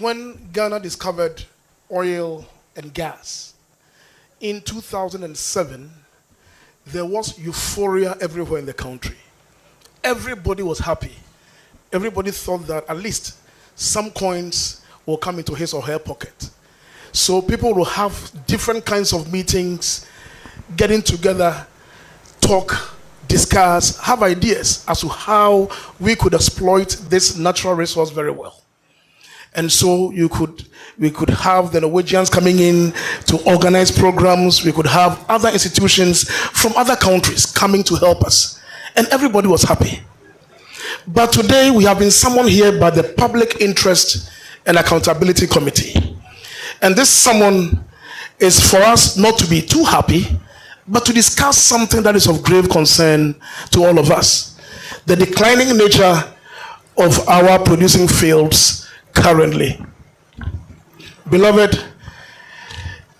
When Ghana discovered oil and gas in 2007, there was euphoria everywhere in the country. Everybody was happy. Everybody thought that at least some coins will come into his or her pocket. So people will have different kinds of meetings, getting together, talk, discuss, have ideas as to how we could exploit this natural resource very well. And so we could have the Norwegians coming in to organize programs. We could have other institutions from other countries coming to help us. And everybody was happy. But today we have been summoned here by the Public Interest and Accountability Committee. And this summon is for us not to be too happy, but to discuss something that is of grave concern to all of us. The declining nature of our producing fields currently. Beloved,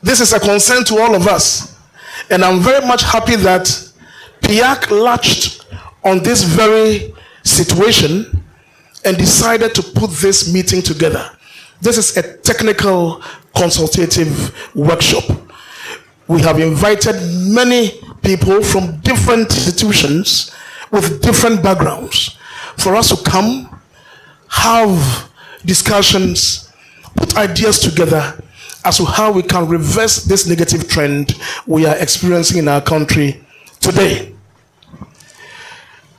this is a concern to all of us, and I'm very much happy that PIAC latched on this very situation and decided to put this meeting together. This is a technical consultative workshop. We have invited many people from different institutions with different backgrounds for us to come, have discussions, put ideas together as to how we can reverse this negative trend we are experiencing in our country today.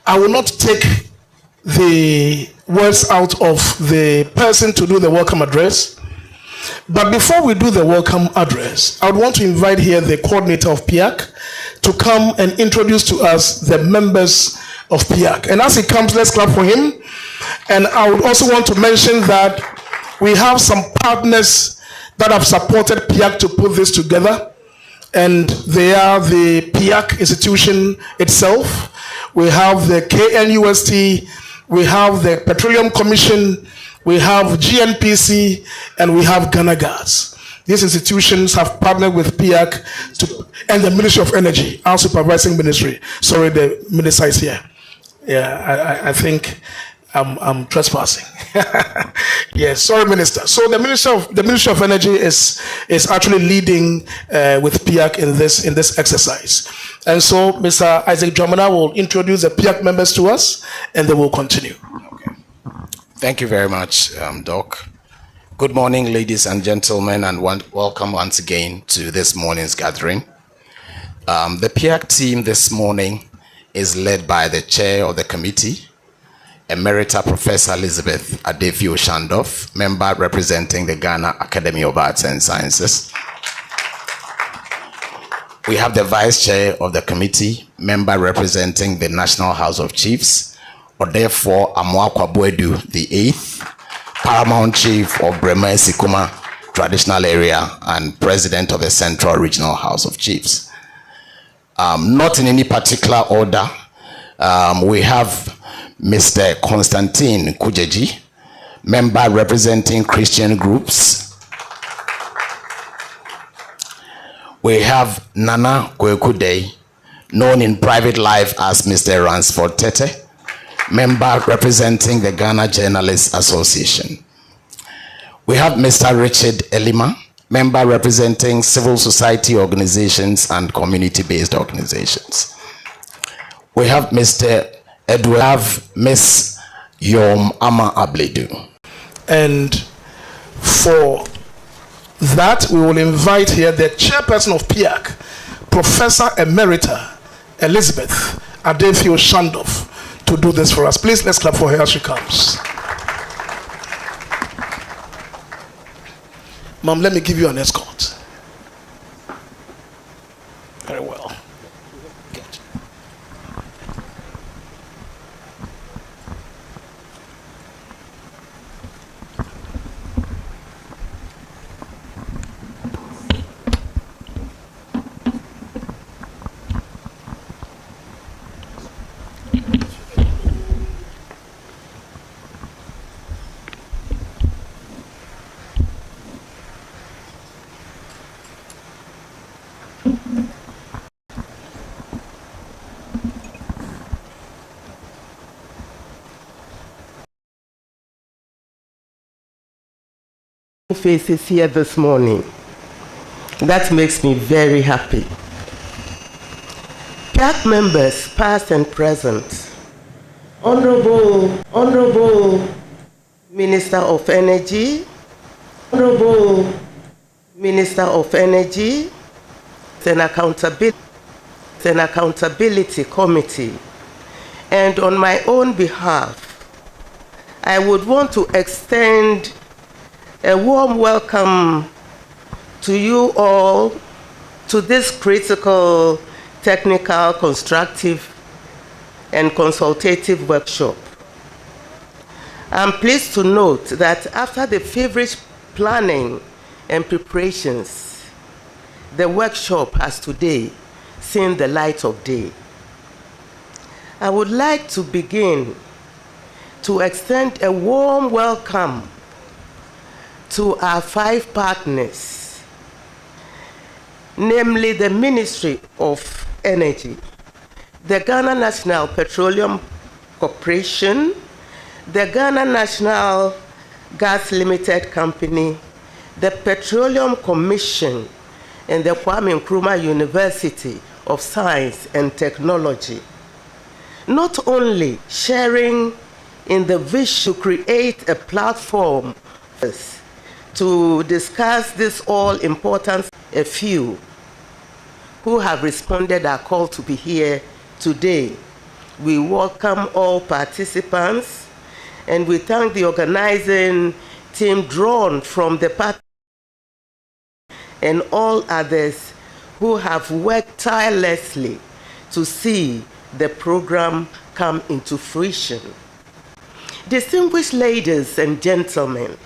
I will not take the words out of the person to do the welcome address, but before we do the welcome address, I would want to invite here the coordinator of PIAC to come and introduce to us the members of PIAC. And as he comes, let's clap for him. And I would also want to mention that we have some partners that have supported PIAC to put this together. And they are the PIAC institution itself. We have the KNUST, we have the Petroleum Commission, we have GNPC, and we have Ghana Gas. These institutions have partnered with PIAC and the Ministry of Energy, our supervising ministry. Sorry, the minister is here. Yeah, I think I'm trespassing. Yes, sorry, Minister. So the Ministry of Energy is actually leading with PIAC in this exercise. And so Mr. Isaac Dramana will introduce the PIAC members to us, and then we'll continue. Okay. Thank you very much, Doc. Good morning, ladies and gentlemen, and welcome once again to this morning's gathering. The PIAC team this morning is led by the chair of the committee, Emerita Professor Elizabeth Adefio Shandoff, member representing the Ghana Academy of Arts and Sciences. We have the vice chair of the committee, member representing the National House of Chiefs, or therefore Amwakwa Boedu the 8th, Paramount Chief of Brema Sikuma Traditional Area and President of the Central Regional House of Chiefs. Not in any particular order, we have Mr. Constantine Kujeji, member representing Christian groups. We have Nana Kwekude, known in private life as Mr. Ransford Tete, member representing the Ghana Journalists Association. We have Mr. Richard Elima, member representing civil society organizations and community-based organizations. We have Mr. Edward, have Miss Yom Ama Abledu. And for that, we will invite here the chairperson of PIAC, Professor Emerita Elizabeth Adefio Shandoff, to do this for us. Please, let's clap for her as she comes. Ma'am, let me give you an escort. Very well. Faces here this morning. That makes me very happy. PIAC members, past and present, Honorable Minister of Energy, Honorable Minister of Energy, an accountability committee, and on my own behalf, I would want to extend a warm welcome to you all to this critical, technical, constructive, and consultative workshop. I'm pleased to note that after the feverish planning and preparations, the workshop has today seen the light of day. I would like to begin to extend a warm welcome to our 5 partners, namely the Ministry of Energy, the Ghana National Petroleum Corporation, the Ghana National Gas Limited Company, the Petroleum Commission, and the Kwame Nkrumah University of Science and Technology, not only sharing in the vision to create a platform to discuss this all-important, a few who have responded our call to be here today. We welcome all participants, and we thank the organizing team drawn from the party and all others who have worked tirelessly to see the program come into fruition. Distinguished ladies and gentlemen,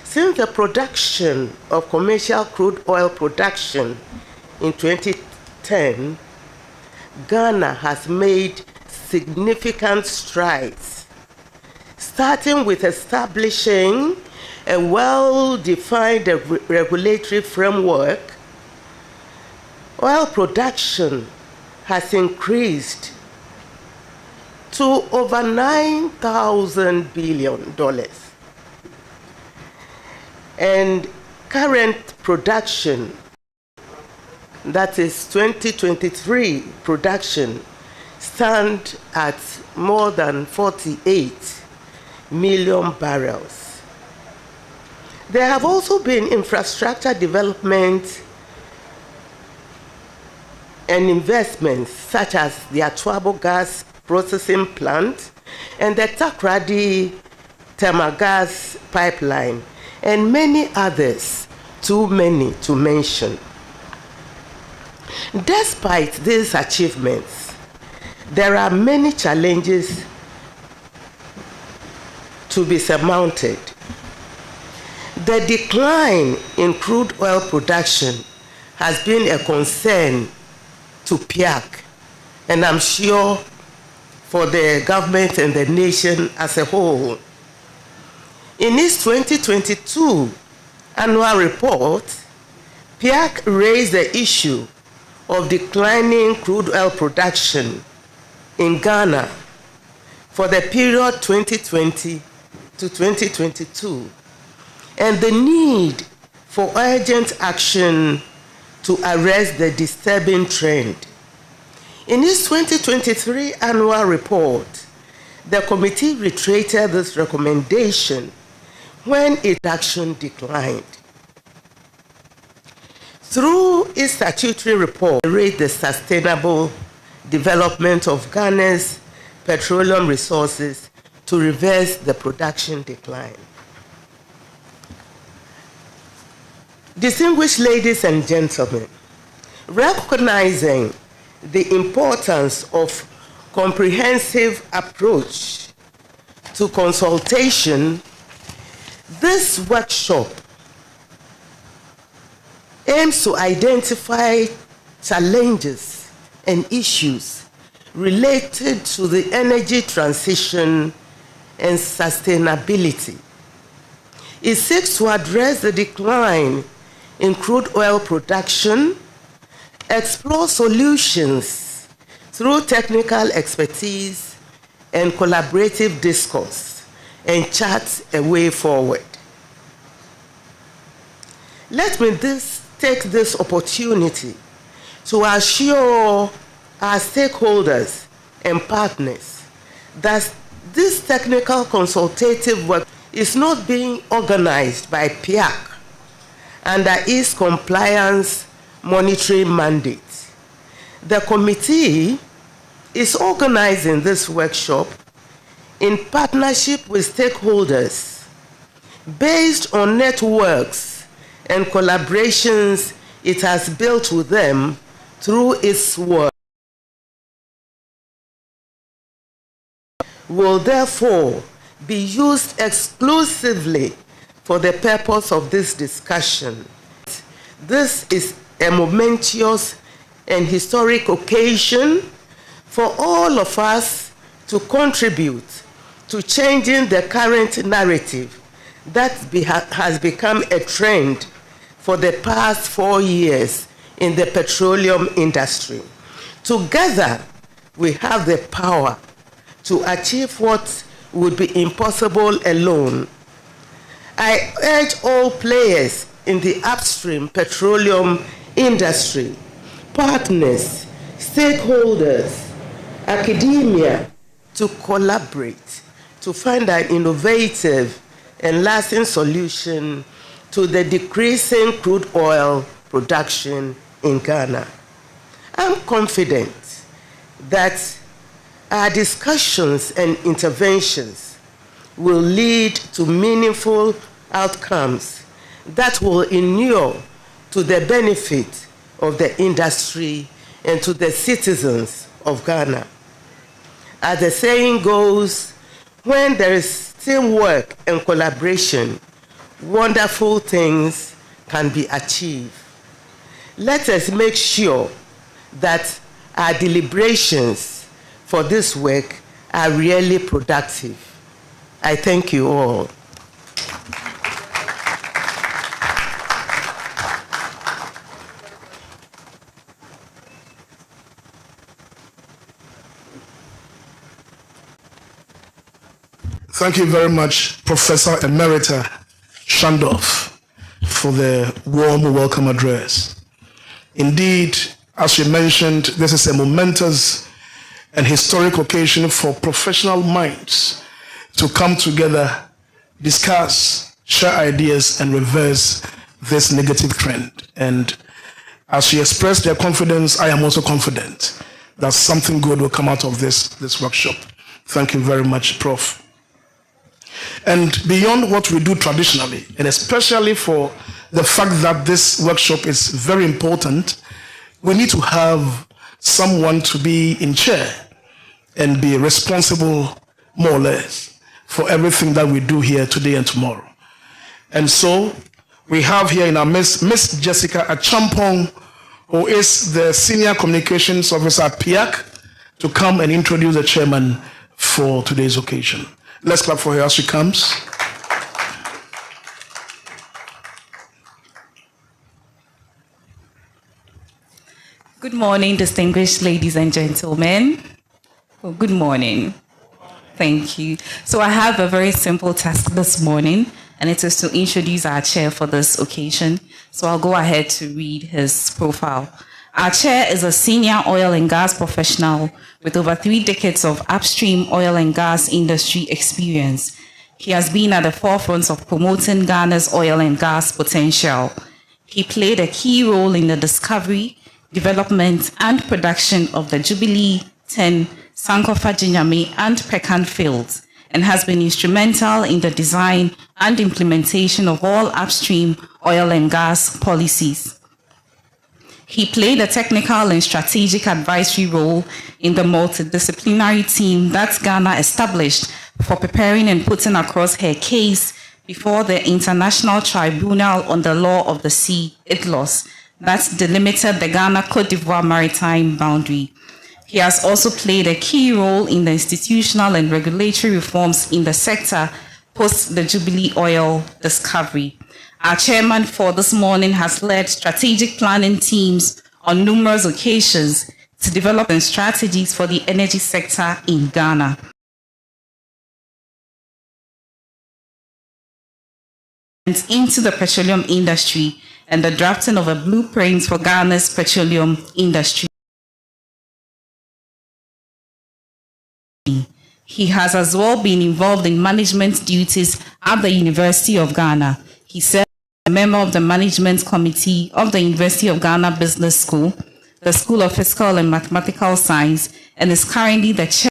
since the production of commercial crude oil production in 2010, Ghana has made significant strides, starting with establishing a well-defined regulatory framework. Oil production has increased to over $9,000 billion. And current production, that is 2023 production, stand at more than 48 million barrels. There have also been infrastructure development and investments such as the Atuabo gas processing plant and the Takoradi thermal gas pipeline, and many others, too many to mention. Despite these achievements, there are many challenges to be surmounted. The decline in crude oil production has been a concern to PIAC, and I'm sure for the government and the nation as a whole. In its 2022 annual report, PIAC raised the issue of declining crude oil production in Ghana for the period 2020 to 2022, and the need for urgent action to arrest the disturbing trend. In its 2023 annual report, the committee reiterated this recommendation when its action declined. Through its statutory report, it raised the sustainable development of Ghana's petroleum resources to reverse the production decline. Distinguished ladies and gentlemen, recognizing the importance of comprehensive approach to consultation, this workshop aims to identify challenges and issues related to the energy transition and sustainability. It seeks to address the decline in crude oil production, explore solutions through technical expertise and collaborative discourse, and chart a way forward. Let me take this opportunity to assure our stakeholders and partners that this technical consultative work is not being organized by PIAC under its compliance monitoring mandate. The committee is organizing this workshop in partnership with stakeholders based on networks and collaborations it has built with them through its work. Will therefore be used exclusively for the purpose of this discussion. This is a momentous and historic occasion for all of us to contribute to changing the current narrative that has become a trend for the past 4 years in the petroleum industry. Together, we have the power to achieve what would be impossible alone. I urge all players in the upstream petroleum industry, partners, stakeholders, academia, to collaborate to find an innovative and lasting solution to the decreasing crude oil production in Ghana. I'm confident that our discussions and interventions will lead to meaningful outcomes that will inure to the benefit of the industry and to the citizens of Ghana. As the saying goes, when there is teamwork and collaboration, wonderful things can be achieved. Let us make sure that our deliberations for this work are really productive. I thank you all. Thank you very much, Professor Emerita Shandorf, for the warm welcome address. Indeed, as you mentioned, this is a momentous and historic occasion for professional minds to come together, discuss, share ideas, and reverse this negative trend. And as you express their confidence, I am also confident that something good will come out of this workshop. Thank you very much, Prof. And beyond what we do traditionally, and especially for the fact that this workshop is very important, we need to have someone to be in chair and be responsible, more or less, for everything that we do here today and tomorrow. And so we have here in our midst Miss Jessica Achampong, who is the Senior Communications Officer at PIAC, to come and introduce the chairman for today's occasion. Let's clap for her as she comes. Good morning, distinguished ladies and gentlemen. Oh, good morning. Thank you. So I have a very simple task this morning, and it is to introduce our chair for this occasion. So I'll go ahead to read his profile. Our chair is a senior oil and gas professional with over 3 decades of upstream oil and gas industry experience. He has been at the forefront of promoting Ghana's oil and gas potential. He played a key role in the discovery, development, and production of the Jubilee 10, Sankofa Jinyame, and Pecan fields, and has been instrumental in the design and implementation of all upstream oil and gas policies. He played a technical and strategic advisory role in the multidisciplinary team that Ghana established for preparing and putting across her case before the International Tribunal on the Law of the Sea, ITLOS, that delimited the Ghana-Cote d'Ivoire maritime boundary. He has also played a key role in the institutional and regulatory reforms in the sector post the Jubilee oil discovery. Our chairman for this morning has led strategic planning teams on numerous occasions to develop strategies for the energy sector in Ghana. Into the petroleum industry and the drafting of a blueprint for Ghana's petroleum industry. He has as well been involved in management duties at the University of Ghana. He served as a member of the management committee of the University of Ghana Business School, the School of Physical and Mathematical Science, and is currently the chair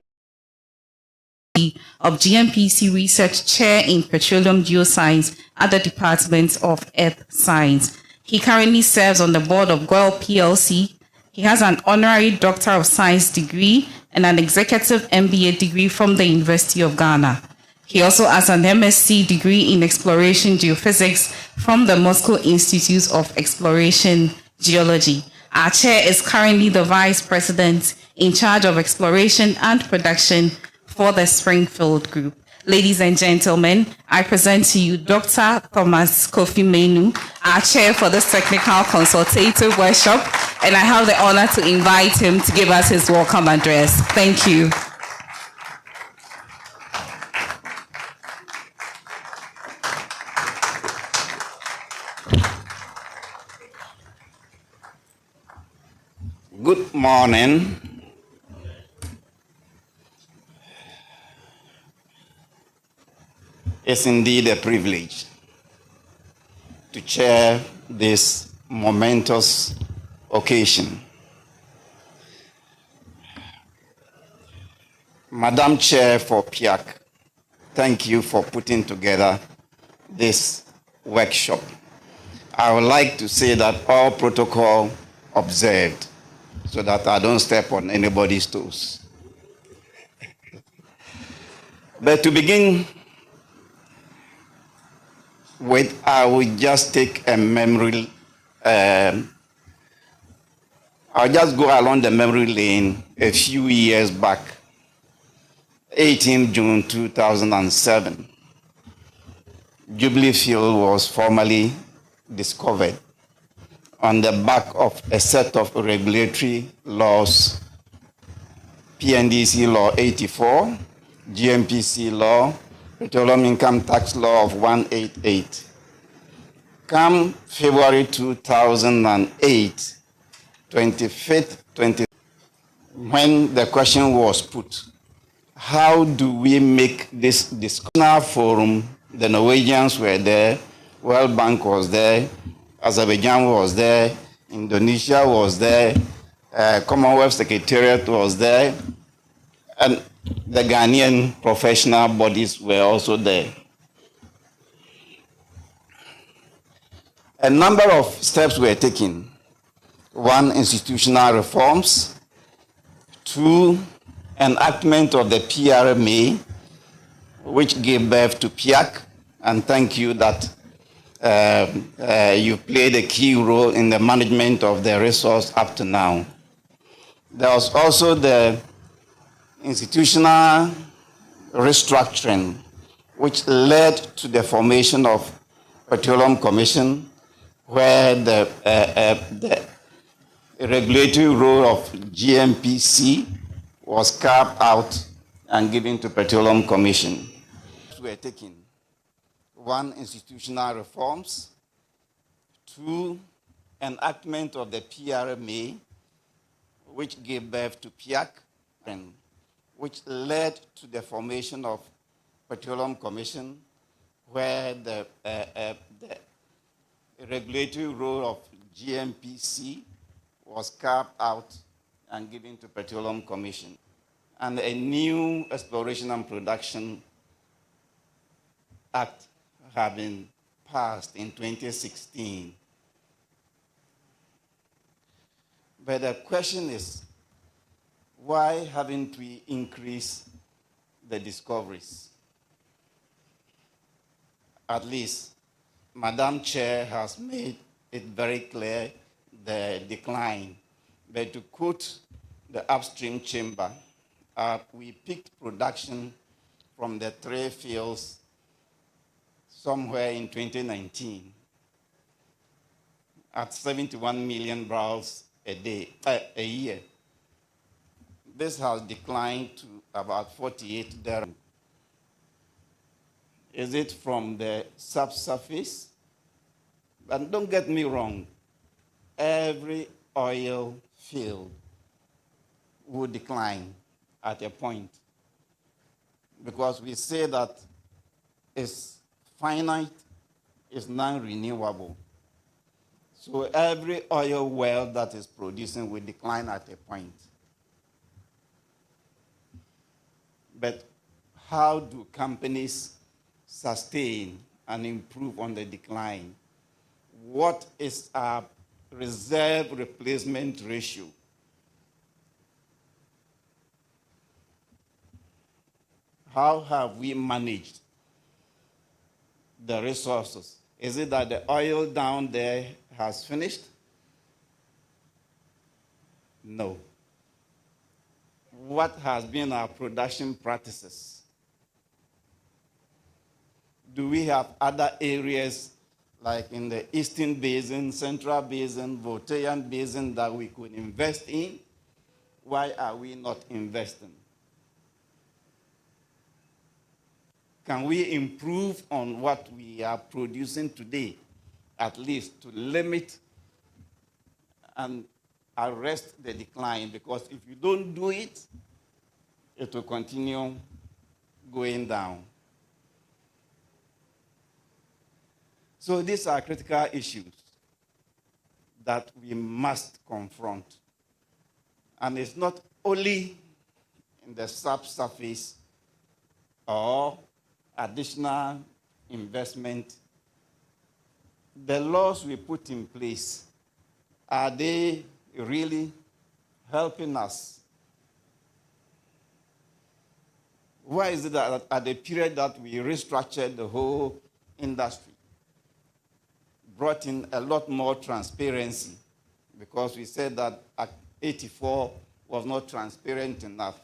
of GMPC Research Chair in Petroleum Geoscience at the Department of Earth Science. He currently serves on the board of GOIL PLC. He has an honorary Doctor of Science degree and an executive MBA degree from the University of Ghana. He also has an MSc degree in Exploration Geophysics from the Moscow Institute of Exploration Geology. Our chair is currently the Vice President in charge of Exploration and Production for the Springfield Group. Ladies and gentlemen, I present to you Dr. Thomas Kofi Menu, our chair for this technical consultative workshop, and I have the honor to invite him to give us his welcome address. Thank you. Good morning. It's indeed a privilege to chair this momentous occasion. Madam Chair for PIAC, thank you for putting together this workshop. I would like to say that all protocol observed so that I don't step on anybody's toes. But to begin with, I will just take a memory. I'll just go along the memory lane a few years back, 18 June 2007. Jubilee Field was formally discovered on the back of a set of regulatory laws, PNDC Law 84, GMPC Law, Petroleum Income Tax Law of 188. Come February 2008, 25th, when the question was put, how do we make this discussion forum? The Norwegians were there, World Bank was there, Azerbaijan was there, Indonesia was there, Commonwealth Secretariat was there, and the Ghanaian professional bodies were also there. A number of steps were taken. One, institutional reforms. Two, enactment of the PRMA, which gave birth to PIAC, and thank you that you played a key role in the management of the resource up to now. There was also the institutional restructuring, which led to the formation of Petroleum Commission, where the regulatory role of GMPC was carved out and given to Petroleum Commission. Were taken. One, institutional reforms. Two, enactment of the PRMA, which gave birth to PIAC, and which led to the formation of Petroleum Commission, where the regulatory role of GMPC was carved out and given to Petroleum Commission. And a new Exploration and Production Act have been passed in 2016. But the question is, why haven't we increased the discoveries? At least, Madam Chair has made it very clear the decline. But to quote the upstream chamber, we peaked production from the 3 fields somewhere in 2019 at 71 million barrels a year. This has declined to about 48 there. Is it from the subsurface? But don't get me wrong, every oil field will decline at a point, because we say that it's finite, it's non-renewable. So every oil well that is producing will decline at a point. But how do companies sustain and improve on the decline? What is our reserve replacement ratio? How have we managed the resources? Is it that the oil down there has finished? No. What has been our production practices? Do we have other areas like in the Eastern Basin, Central Basin, Voltairean Basin that we could invest in? Why are we not investing? Can we improve on what we are producing today, at least to limit and arrest the decline? Because if you don't do it, it will continue going down. So these are critical issues that we must confront. And it's not only in the subsurface or additional investment. The laws we put in place, are they really helping us? Why is it that at the period that we restructured the whole industry, brought in a lot more transparency, because we said that Act 84 was not transparent enough?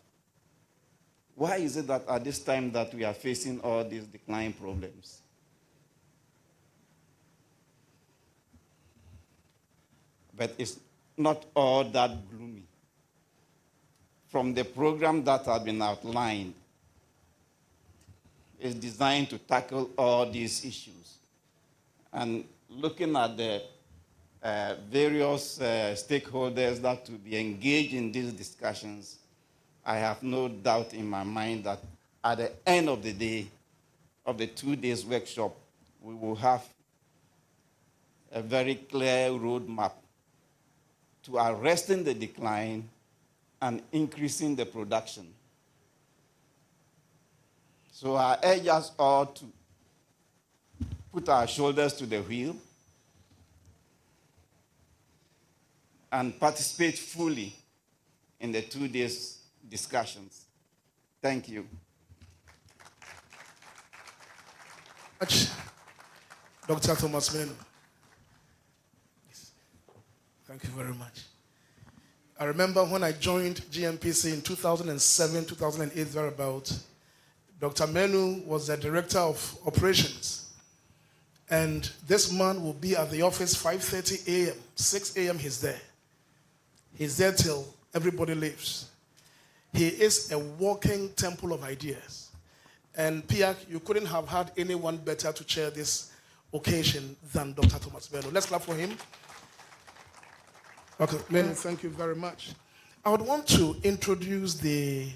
Why is it that at this time that we are facing all these decline problems? But it's not all that gloomy. From the program that has been outlined, it's designed to tackle all these issues. And looking at the various stakeholders that will be engaged in these discussions, I have no doubt in my mind that at the end of the day, of the 2 days workshop, we will have a very clear roadmap to arresting the decline and increasing the production. So I urge us all to put our shoulders to the wheel and participate fully in the 2 days discussions. Thank you. Dr. Thomas Menu. Thank you very much. I remember when I joined GMPC in 2007, 2008, thereabout, Dr. Menu was the director of operations. And this man will be at the office 5:30 a.m., 6 a.m. he's there. He's there till everybody leaves. He is a walking temple of ideas. And PIAC, you couldn't have had anyone better to chair this occasion than Dr. Thomas Menu. Let's clap for him. Okay, Menu, thank you very much. I would want to introduce the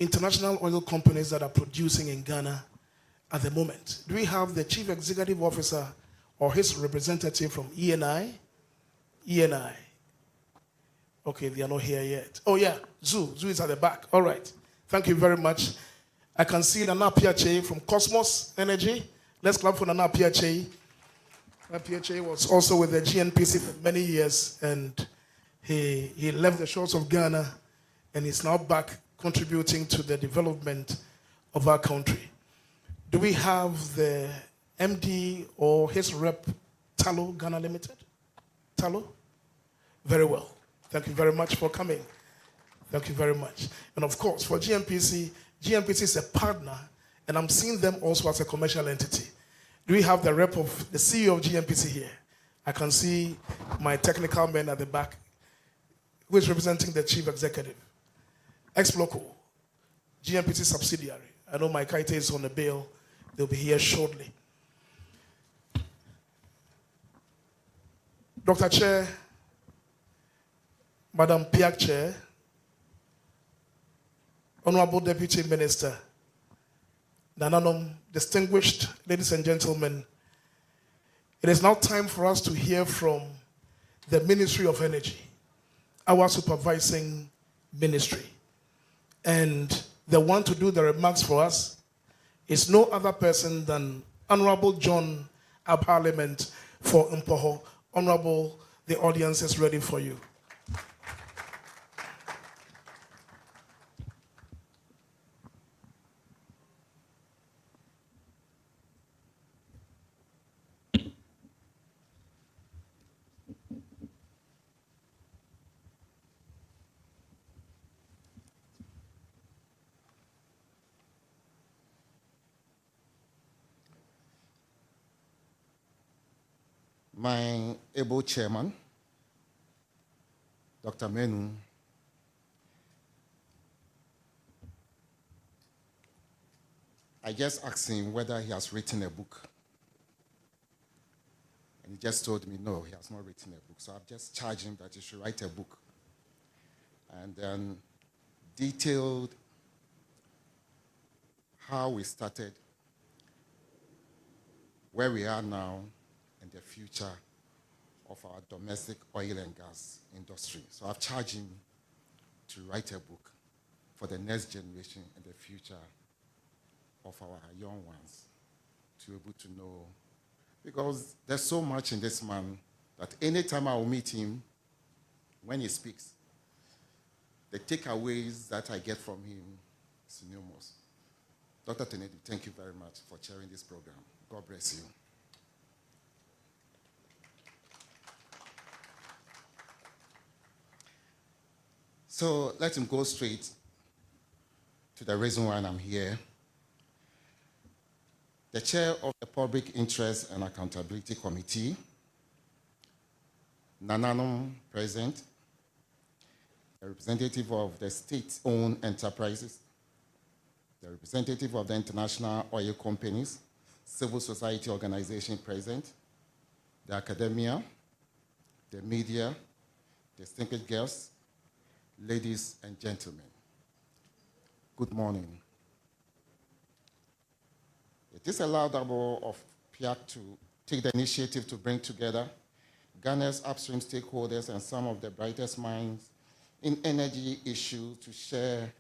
international oil companies that are producing in Ghana at the moment. Do we have the Chief Executive Officer or his representative from ENI? ENI. Okay, they are not here yet. Oh yeah, Zoo is at the back. All right, thank you very much. I can see Nana Piache from Cosmos Energy. Let's clap for Nana Piache. Nana Piache was also with the GNPC for many years, and he left the shores of Ghana, and he's now back contributing to the development of our country. Do we have the MD or his rep, Talo Ghana Limited? Talo? Very well. Thank you very much for coming. Thank you very much. And of course, for GMPC, GMPC is a partner, and I'm seeing them also as a commercial entity. Do we have the rep of the CEO of GMPC here? I can see my technical man at the back, who is representing the chief executive. Ex-Loco, GMPC subsidiary. I know Mike Kaite is on the bail. They'll be here shortly. Dr. Chair, Madam PIAC Chair, Honorable Deputy Minister, Nananom, distinguished ladies and gentlemen, it is now time for us to hear from the Ministry of Energy, our supervising ministry. And the one to do the remarks for us is no other person than Honorable John Parliament for Mpoho. Honorable, the audience is ready for you. My able chairman, Dr. Menu, I just asked him whether he has written a book. And he just told me, no, he has not written a book. So I've just charged him that he should write a book. And then detailed how we started, where we are now, and the future of our domestic oil and gas industry. So I've charged him to write a book for the next generation and the future of our young ones to be able to know. Because there's so much in this man that anytime I will meet him, when he speaks, the takeaways that I get from him is numerous. Dr. Tenedi, thank you very much for chairing this program. God bless you. So let him go straight to the reason why I'm here. The chair of the Public Interest and Accountability Committee, Nananom present, a representative of the state-owned enterprises, the representative of the international oil companies, civil society organization present, the academia, the media, distinguished guests, ladies and gentlemen, good morning. It is a laudable of PIAC to take the initiative to bring together Ghana's upstream stakeholders and some of the brightest minds in energy issues to share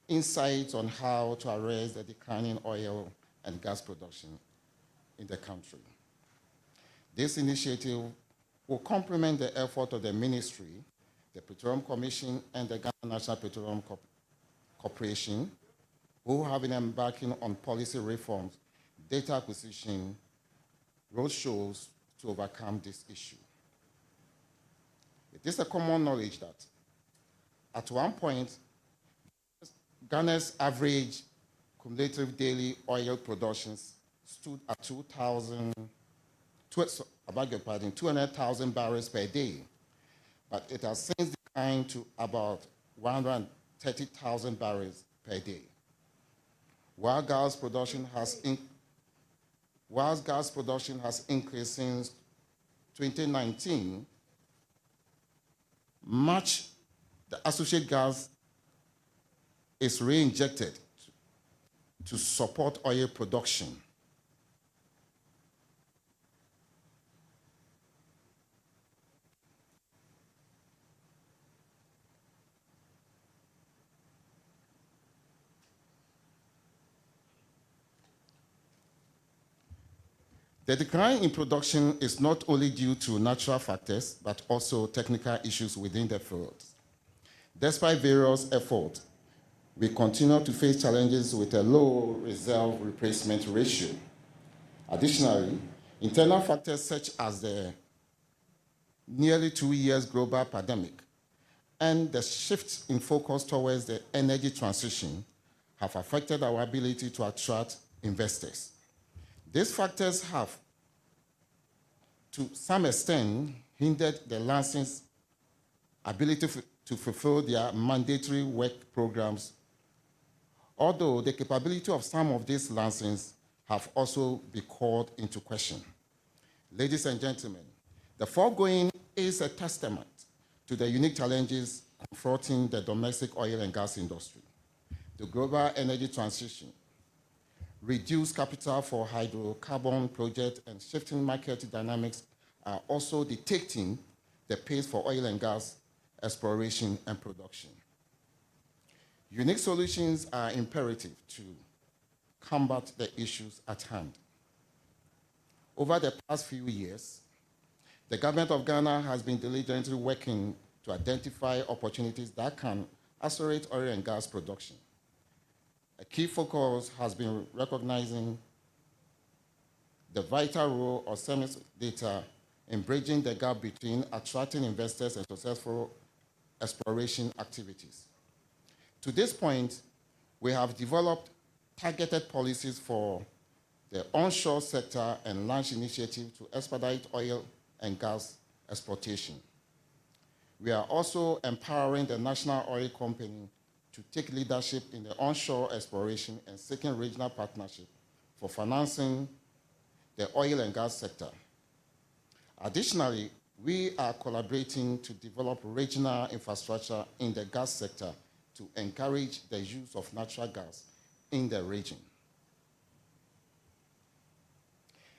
insights on how to arrest the declining oil and gas production in the country. This initiative will complement the effort of the ministry, the Petroleum Commission, and the Ghana National Petroleum Corporation, who have been embarking on policy reforms, data acquisition, roadshows to overcome this issue. It is a common knowledge that at one point, Ghana's average cumulative daily oil production stood at 200,000 barrels per day, but it has since declined to about 130,000 barrels per day. While gas production has increased since 2019, much the associated gas is re-injected to support oil production. The decline in production is not only due to natural factors, but also technical issues within the field. Despite various efforts, we continue to face challenges with a low reserve replacement ratio. Additionally, internal factors such as the nearly 2 years global pandemic and the shift in focus towards the energy transition have affected our ability to attract investors. These factors have, to some extent, hindered the license ability to fulfill their mandatory work programs, although the capability of some of these licenses have also been called into question. Ladies and gentlemen, the foregoing is a testament to the unique challenges confronting the domestic oil and gas industry. The global energy transition, reduced capital for hydrocarbon projects, and shifting market dynamics are also dictating the pace for oil and gas exploration and production. Unique solutions are imperative to combat the issues at hand. Over the past few years, the government of Ghana has been diligently working to identify opportunities that can accelerate oil and gas production. A key focus has been recognizing the vital role of seismic data in bridging the gap between attracting investors and successful exploration activities. To this point, we have developed targeted policies for the onshore sector and launched initiatives to expedite oil and gas exploitation. We are also empowering the National Oil Company to take leadership in the onshore exploration and seeking regional partnership for financing the oil and gas sector. Additionally, we are collaborating to develop regional infrastructure in the gas sector to encourage the use of natural gas in the region.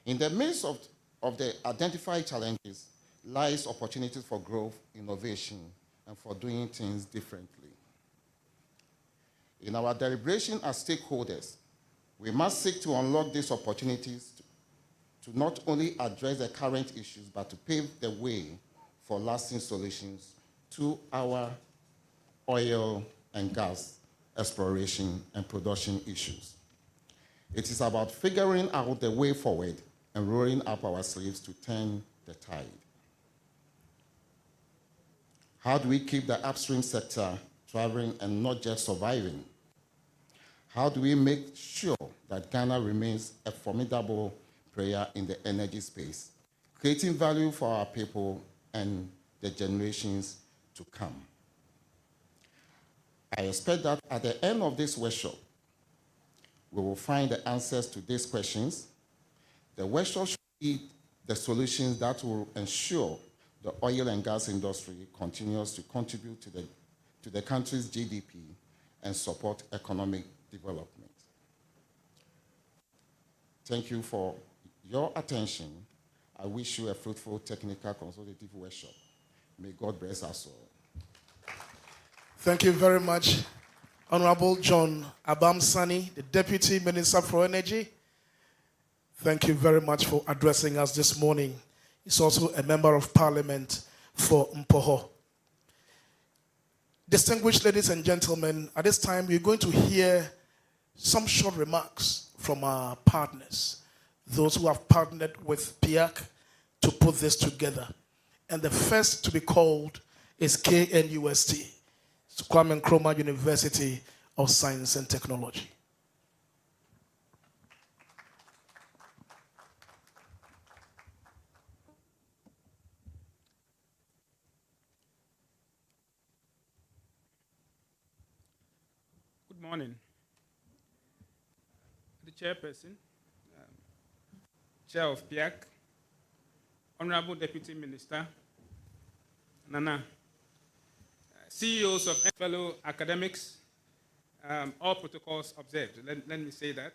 In the midst of the identified challenges lies opportunities for growth, innovation, and for doing things differently. In our deliberation as stakeholders, we must seek to unlock these opportunities to not only address the current issues, but to pave the way for lasting solutions to our oil and gas exploration and production issues. It is about figuring out the way forward and rolling up our sleeves to turn the tide. How do we keep the upstream sector thriving and not just surviving? How do we make sure that Ghana remains a formidable player in the energy space, creating value for our people and the generations to come? I expect that at the end of this workshop, we will find the answers to these questions. The workshop should be the solutions that will ensure the oil and gas industry continues to contribute to the country's GDP and support economic development. Thank you for your attention. I wish you a fruitful technical consultative workshop. May God bless us all. Thank you very much, Honorable John Abamsani, the Deputy Minister for Energy. Thank you very much for addressing us this morning. He's also a Member of Parliament for Mpoho. Distinguished ladies and gentlemen, at this time we're going to hear some short remarks from our partners, those who have partnered with PIAC to put this together. And the first to be called is KNUST, Kwame Nkrumah University of Science and Technology. Good morning. The Chairperson, Chair of PIAC, Honorable Deputy Minister, Nana, CEOs of fellow academics, all protocols observed. Let me say that.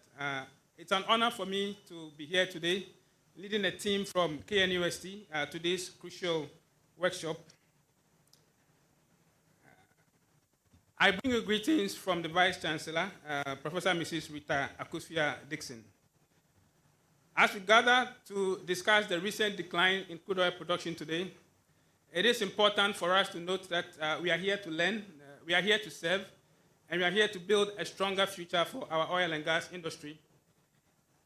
It's an honor for me to be here today, leading a team from KNUST to this crucial workshop. I bring you greetings from the Vice Chancellor, Professor Mrs. Rita Akufo-Addo. As we gather to discuss the recent decline in crude oil production today, it is important for us to note that we are here to learn, we are here to serve, and we are here to build a stronger future for our oil and gas industry.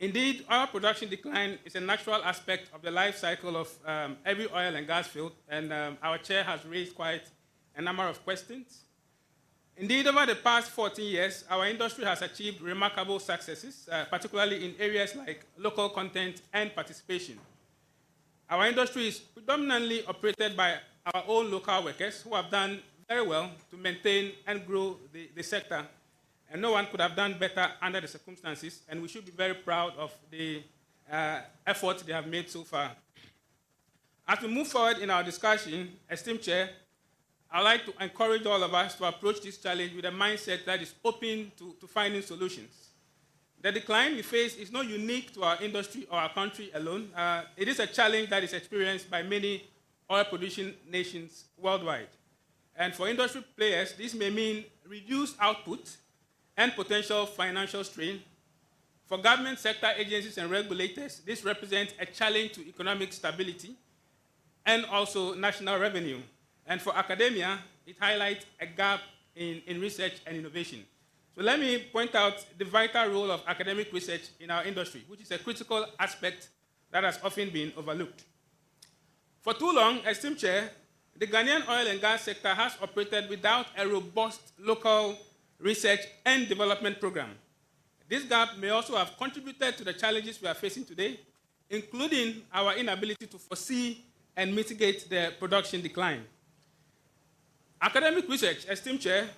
Indeed, oil production decline is a natural aspect of the life cycle of every oil and gas field, and our chair has raised quite a number of questions. Indeed, over the past 14 years, our industry has achieved remarkable successes, particularly in areas like local content and participation. Our industry is predominantly operated by our own local workers who have done very well to maintain and grow the sector, and no one could have done better under the circumstances, and we should be very proud of the effort they have made so far. As we move forward in our discussion, esteemed Chair, I'd like to encourage all of us to approach this challenge with a mindset that is open to finding solutions. The decline we face is not unique to our industry or our country alone. It is a challenge that is experienced by many oil-producing nations worldwide. And for industry players, this may mean reduced output and potential financial strain. For government sector agencies and regulators, this represents a challenge to economic stability and also national revenue. And for academia, it highlights a gap in research and innovation. So let me point out the vital role of academic research in our industry, which is a critical aspect that has often been overlooked. For too long, esteemed Chair, the Ghanaian oil and gas sector has operated without a robust local research and development program. This gap may also have contributed to the challenges we are facing today, including our inability to foresee and mitigate the production decline. Academic research, esteemed Chair,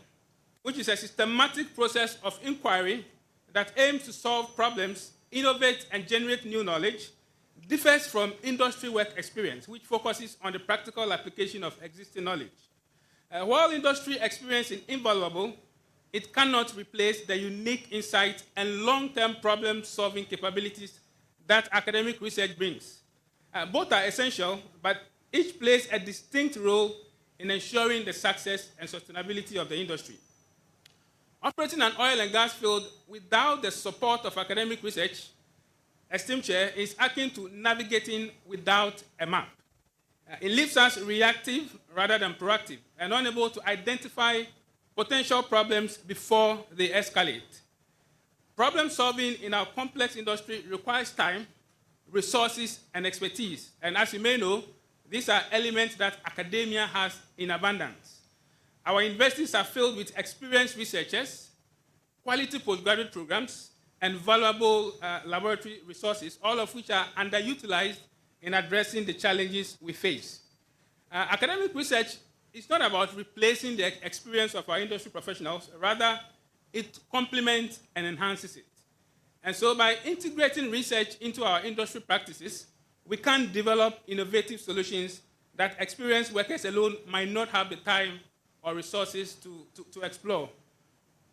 which is a systematic process of inquiry that aims to solve problems, innovate, and generate new knowledge, differs from industry work experience, which focuses on the practical application of existing knowledge. While industry experience is invaluable, it cannot replace the unique insight and long-term problem-solving capabilities that academic research brings. Both are essential, but each plays a distinct role in ensuring the success and sustainability of the industry. Operating an oil and gas field without the support of academic research, esteemed Chair, is akin to navigating without a map. It leaves us reactive rather than proactive and unable to identify potential problems before they escalate. Problem solving in our complex industry requires time, resources, and expertise. And as you may know, these are elements that academia has in abundance. Our universities are filled with experienced researchers, quality postgraduate programs, and valuable laboratory resources, all of which are underutilized in addressing the challenges we face. Academic research is not about replacing the experience of our industry professionals, rather it complements and enhances it. And so by integrating research into our industry practices, we can develop innovative solutions that experienced workers alone might not have the time or resources to explore.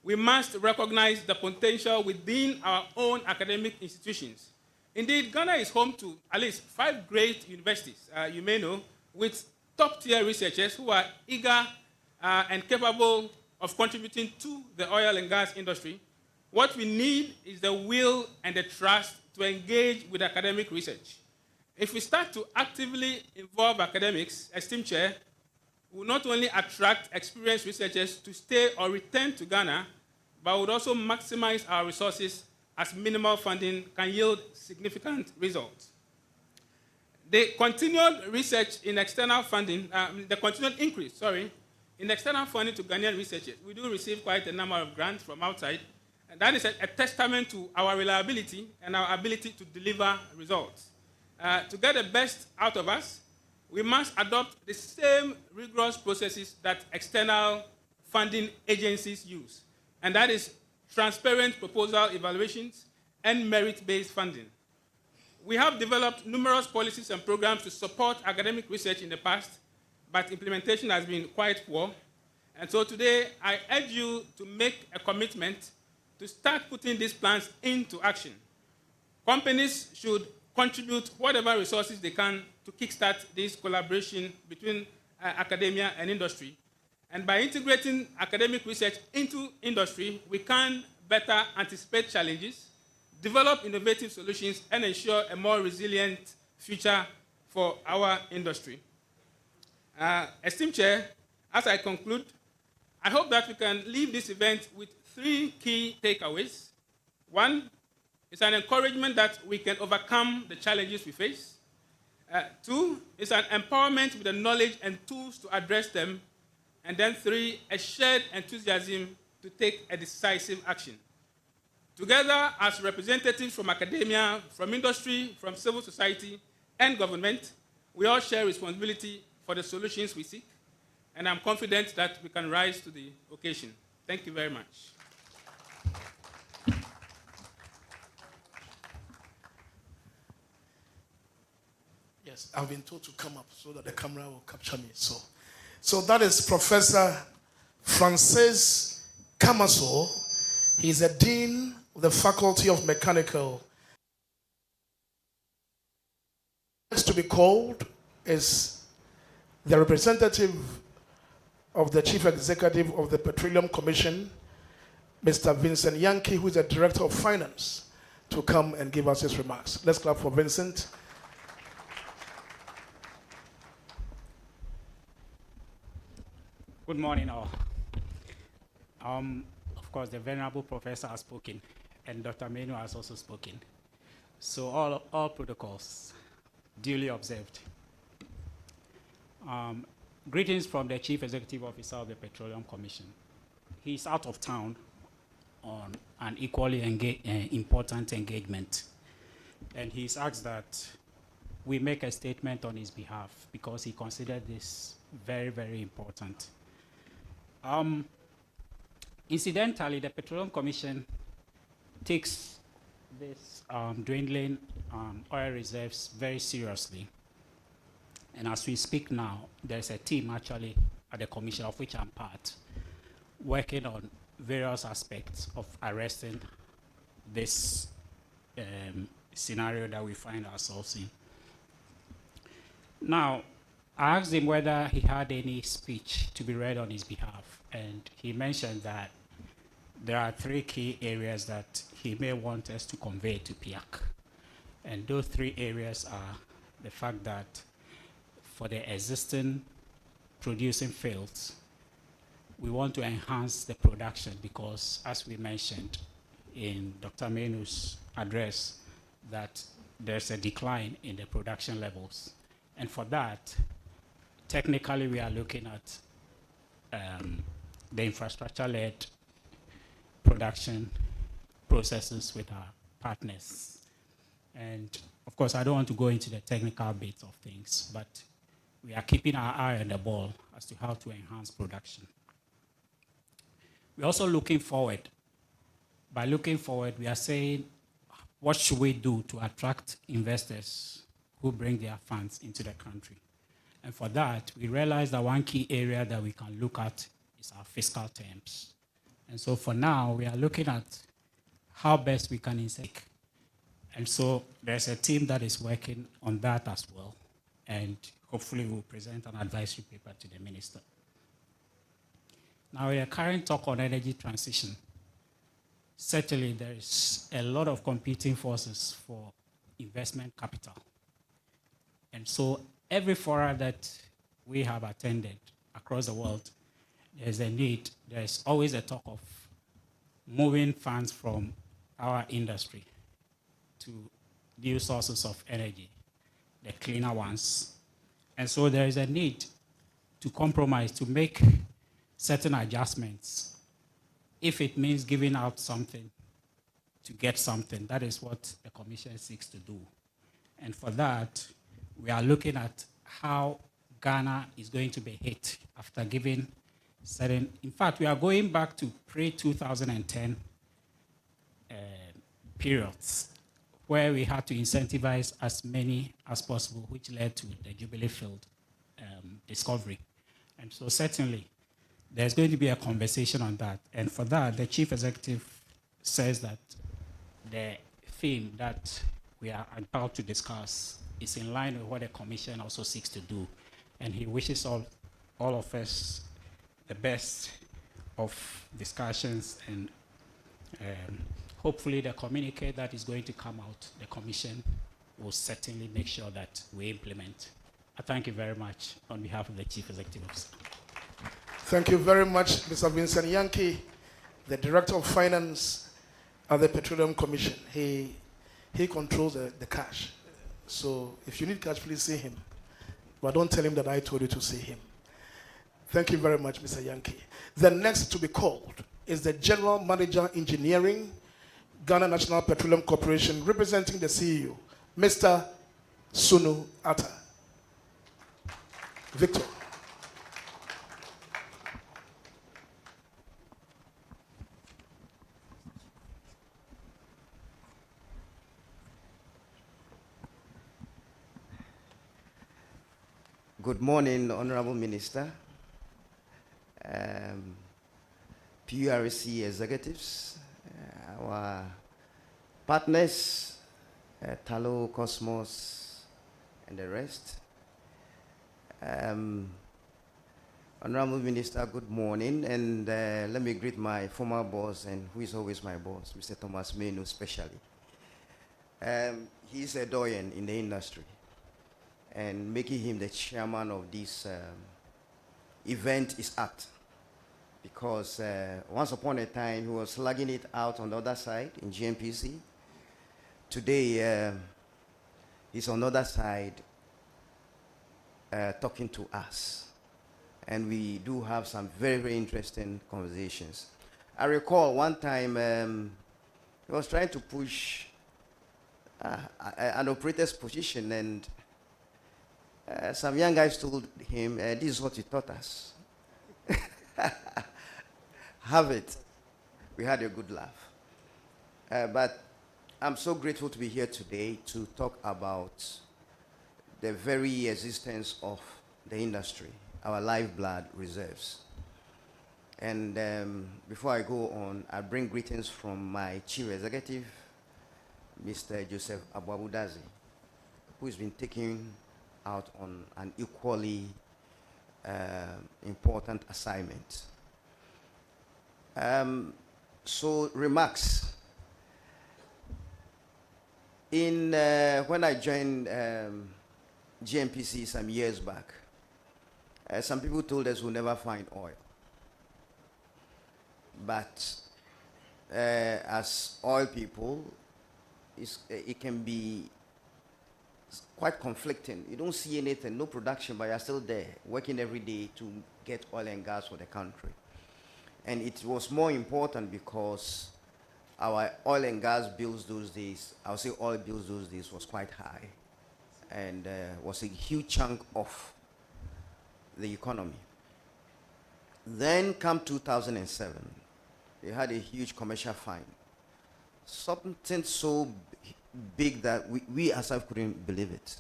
We must recognize the potential within our own academic institutions. Indeed, Ghana is home to at least 5 great universities, you may know, with top-tier researchers who are eager and capable of contributing to the oil and gas industry. What we need is the will and the trust to engage with academic research. If we start to actively involve academics, esteemed Chair, we will not only attract experienced researchers to stay or return to Ghana, but would also maximize our resources as minimal funding can yield significant results. The continued research in external funding, the continued increase, in external funding to Ghanaian researchers. We do receive quite a number of grants from outside, and that is a testament to our reliability and our ability to deliver results. To get the best out of us, we must adopt the same rigorous processes that external funding agencies use, and that is transparent proposal evaluations and merit-based funding. We have developed numerous policies and programs to support academic research in the past, but implementation has been quite poor. And so today, I urge you to make a commitment to start putting these plans into action. Companies should contribute whatever resources they can to kickstart this collaboration between academia and industry. And by integrating academic research into industry, we can better anticipate challenges, develop innovative solutions, and ensure a more resilient future for our industry. Esteemed Chair, as I conclude, I hope that we can leave this event with 3 key takeaways. 1, it's an encouragement that we can overcome the challenges we face. 2, it's an empowerment with the knowledge and tools to address them. And then 3, a shared enthusiasm to take a decisive action. Together, as representatives from academia, from industry, from civil society, and government, we all share responsibility for the solutions we seek, and I'm confident that we can rise to the occasion. Thank you very much. Yes. Yes, I've been told to come up so that the camera will capture me. So that is Professor Francis Kamaso. He's a dean of the Faculty of Mechanical. Next to be called is the representative of the Chief Executive of the Petroleum Commission, Mr. Vincent Yankee, who is the Director of Finance, to come and give us his remarks. Let's clap for Vincent. Good morning, all. Of course, the venerable professor has spoken, and Dr. Menu has also spoken. So all protocols duly observed. Greetings from the Chief Executive Officer of the Petroleum Commission. He's out of town on an equally important engagement, and he's asked that we make a statement on his behalf because he considered this very, very important. Incidentally, the Petroleum Commission takes this dwindling oil reserves very seriously. And as we speak now, there's a team actually at the Commission, of which I'm part, working on various aspects of arresting this scenario that we find ourselves in. Now, I asked him whether he had any speech to be read on his behalf, and he mentioned that there are 3 key areas that he may want us to convey to PIAC. And those 3 areas are the fact that for the existing producing fields, we want to enhance the production because, as we mentioned in Dr. Menu's address, that there's a decline in the production levels. And for that, technically, we are looking at the infrastructure-led production processes with our partners. And of course, I don't want to go into the technical bits of things, but we are keeping our eye on the ball as to how to enhance production. We're also looking forward. By looking forward, we are saying, what should we do to attract investors who bring their funds into the country? And for that, we realize that one key area that we can look at is our fiscal terms. And so for now, we are looking at how best we can insert. And so there's a team that is working on that as well. And hopefully we'll present an advisory paper to the minister. Now, in the current talk on energy transition, certainly there is a lot of competing forces for investment capital. And so every forum that we have attended across the world, there's always a talk of moving funds from our industry to new sources of energy, the cleaner ones. And so there is a need to compromise, to make certain adjustments. If it means giving out something to get something, that is what the Commission seeks to do. And for that, we are looking at how Ghana is going to be hit after giving certain, in fact, we are going back to pre-2010 periods where we had to incentivize as many as possible, which led to the Jubilee Field discovery. And so certainly, there's going to be a conversation on that. And for that, the Chief Executive says that the theme that we are about to discuss is in line with what the Commission also seeks to do. And he wishes all of us the best of discussions, and hopefully the communique that is going to come out, the Commission will certainly make sure that we implement. I thank you very much on behalf of the Chief Executive Officer. Thank you very much, Mr. Vincent Yankee, the Director of Finance at the Petroleum Commission. He controls the cash. So if you need cash, please see him. But don't tell him that I told you to see him. Thank you very much, Mr. Yankee. The next to be called is the General Manager Engineering, Ghana National Petroleum Corporation, representing the CEO, Mr. Sunu Atta. Victor. Good morning, Honorable Minister, PURC executives, our partners, Talo, Cosmos, and the rest. Honorable Minister, good morning, and let me greet my former boss, and who is always my boss, Mr. Thomas Menu, especially. He's a doyen in the industry, and making him the chairman of this event is apt, because once upon a time, he was slugging it out on the other side in GMPC. Today, he's on the other side talking to us. And we do have some very, very interesting conversations. I recall one time he was trying to push an operator's position, and some young guys told him, this is what he taught us. Have it. We had a good laugh. But I'm so grateful to be here today to talk about the very existence of the industry, our lifeblood reserves. And before I go on, I bring greetings from my chief executive, Mr. Joseph Abuabudazi, who has been taking out on an equally important assignment. So remarks. When I joined GMPC some years back, some people told us we'll never find oil. But as oil people, it can be quite conflicting. You don't see anything, no production, but you're still there, working every day to get oil and gas for the country. And it was more important because our oil and gas bills those days, I would say oil bills those days was quite high, and was a huge chunk of the economy. Then come 2007, they had a huge commercial fine. Something so big that we ourselves couldn't believe it.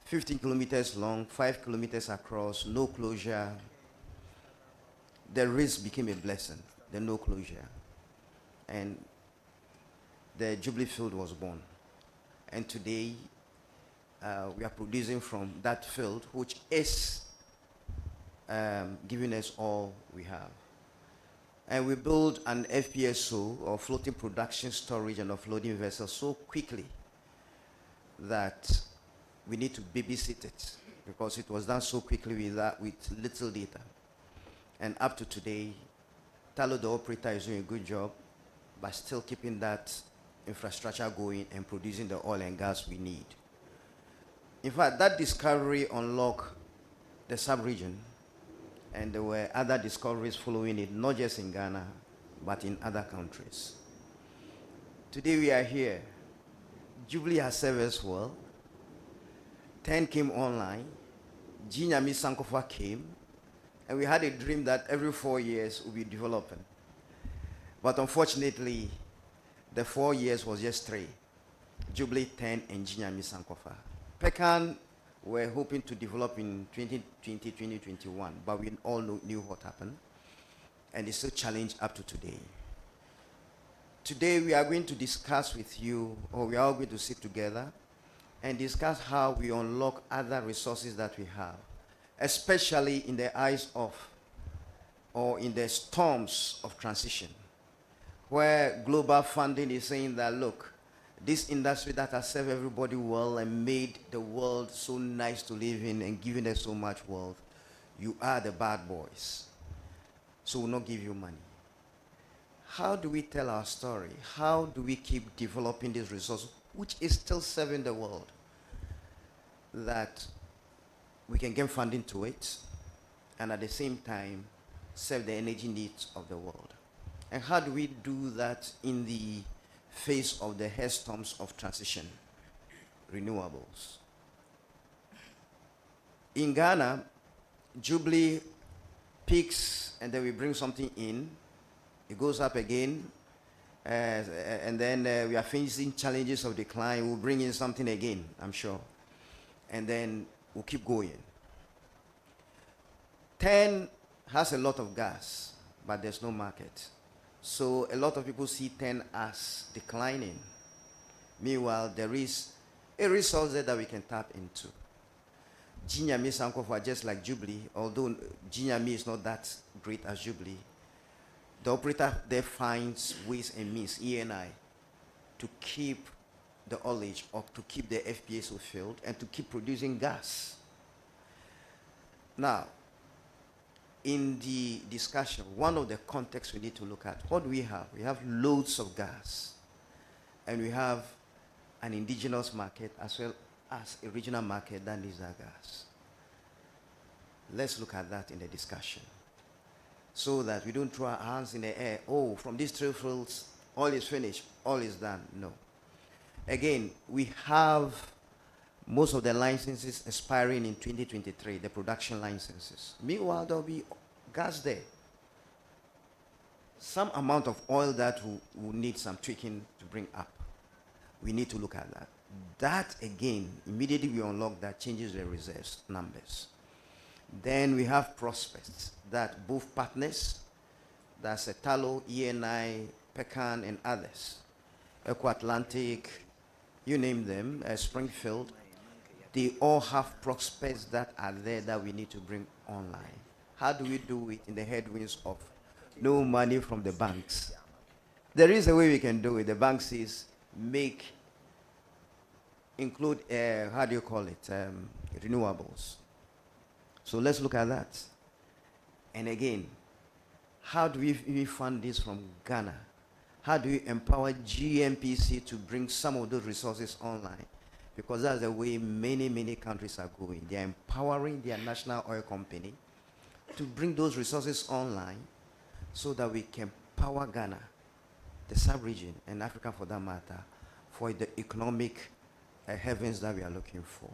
15 kilometers long, 5 kilometers across, no closure. The risk became a blessing, the no closure. And the Jubilee field was born. And today, we are producing from that field, which is giving us all we have. And we built an FPSO, or floating production storage and offloading vessel, so quickly that we need to babysit it, because it was done so quickly with little data. And up to today, Talo, the operator, is doing a good job, but still keeping that infrastructure going and producing the oil and gas we need. In fact, that discovery unlocked the sub-region, and there were other discoveries following it, not just in Ghana, but in other countries. Today we are here. Jubilee has served us well. 10 came online. Jinyami Sankofa came, and we had a dream that every 4 years we'll be developing. But unfortunately, the 4 years was just 3. Jubilee 10 and Jinyami Sankofa. Pecan were hoping to develop in 2020, 2021, but we all knew what happened, and it's still challenged up to today. Today we are going to discuss with you, or we are all going to sit together and discuss how we unlock other resources that we have, especially in the eyes of, or in the storms of transition, where global funding is saying that, look, this industry that has served everybody well and made the world so nice to live in and given us so much wealth, you are the bad boys, so we'll not give you money. How do we tell our story? How do we keep developing this resource, which is still serving the world, that we can get funding to it and at the same time serve the energy needs of the world? And how do we do that in the face of the hailstorms of transition, renewables? In Ghana, Jubilee peaks and then we bring something in, it goes up again, and then we are facing challenges of decline, we'll bring in something again, I'm sure. And then we'll keep going. 10 has a lot of gas, but there's no market. So a lot of people see 10 as declining. Meanwhile, there is a resource there that we can tap into. Jinyami Sankofa, just like Jubilee, although Jinyami is not that great as Jubilee, the operator there finds ways and means, ENI, to keep the ullage or to keep the FPSO filled and to keep producing gas. Now, in the discussion, one of the contexts we need to look at, what do we have? We have loads of gas, and we have an indigenous market as well as a regional market that needs that gas. Let's look at that in the discussion so that we don't throw our hands in the air. Oh, from these 3 fields, all is finished, all is done. No. Again, we have most of the licenses expiring in 2023, the production licenses. Meanwhile, there will be gas there. Some amount of oil that will need some tweaking to bring up. We need to look at that. That, again, immediately we unlock that, changes the reserves numbers. Then we have prospects that both partners, that's Etalo, ENI, Pecan, and others, Eco Atlantic, you name them, Springfield, they all have prospects that are there that we need to bring online. How do we do it in the headwinds of no money from the banks? There is a way we can do it. The bank says include, how do you call it, renewables. So let's look at that. And again, how do we fund this from Ghana? How do we empower GMPC to bring some of those resources online? Because that's the way many countries are going. They are empowering their national oil company to bring those resources online so that we can power Ghana, the sub-region, and Africa for that matter, for the economic heavens that we are looking for.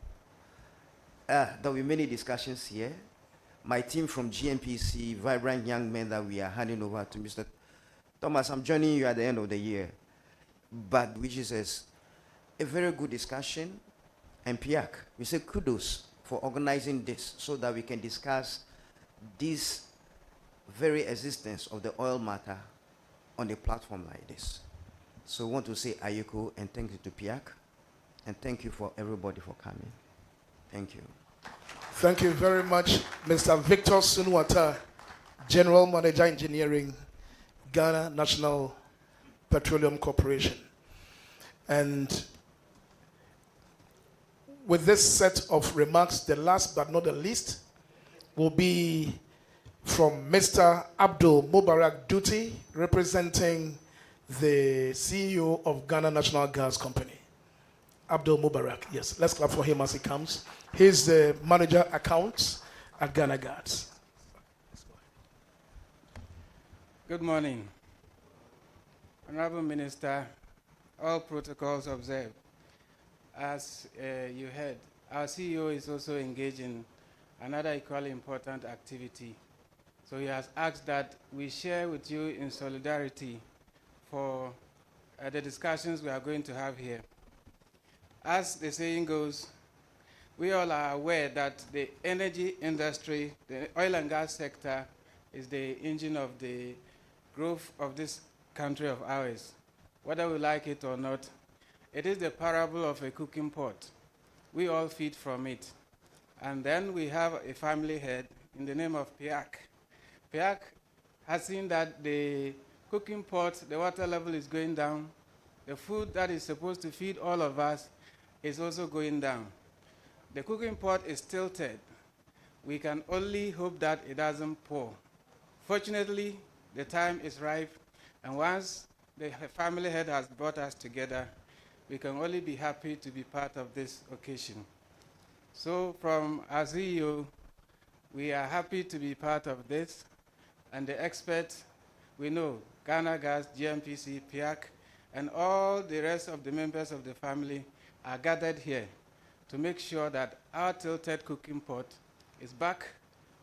There will be many discussions here. My team from GMPC, vibrant young men that we are handing over to Mr. Thomas, I'm joining you at the end of the year, but which is a very good discussion. And PIAC, we say kudos for organizing this so that we can discuss this very existence of the oil matter on a platform like this. So I want to say ayeko and thank you to PIAC, and thank you for everybody for coming. Thank you. Thank you very much, Mr. Victor Sunuata, General Manager Engineering, Ghana National Petroleum Corporation. And with this set of remarks, the last but not the least will be from Mr. Abdul Mubarak Duty, representing the CEO of Ghana National Gas Company. Abdul Mubarak, yes, let's clap for him as he comes. He's the manager accounts at Ghana Gas. Good morning. Honorable Minister, all protocols observed. As you heard, our CEO is also engaged in another equally important activity. So he has asked that we share with you in solidarity for the discussions we are going to have here. As the saying goes, we all are aware that the energy industry, the oil and gas sector, is the engine of the growth of this country of ours. Whether we like it or not, it is the parable of a cooking pot. We all feed from it. And then we have a family head in the name of PIAC. PIAC has seen that the cooking pot, the water level is going down. The food that is supposed to feed all of us is also going down. The cooking pot is tilted. We can only hope that it doesn't pour. Fortunately, the time is ripe, and once the family head has brought us together, we can only be happy to be part of this occasion. So from our CEO, we are happy to be part of this, and the experts, we know, Ghana Gas, GMPC, PIAC, and all the rest of the members of the family are gathered here to make sure that our tilted cooking pot is back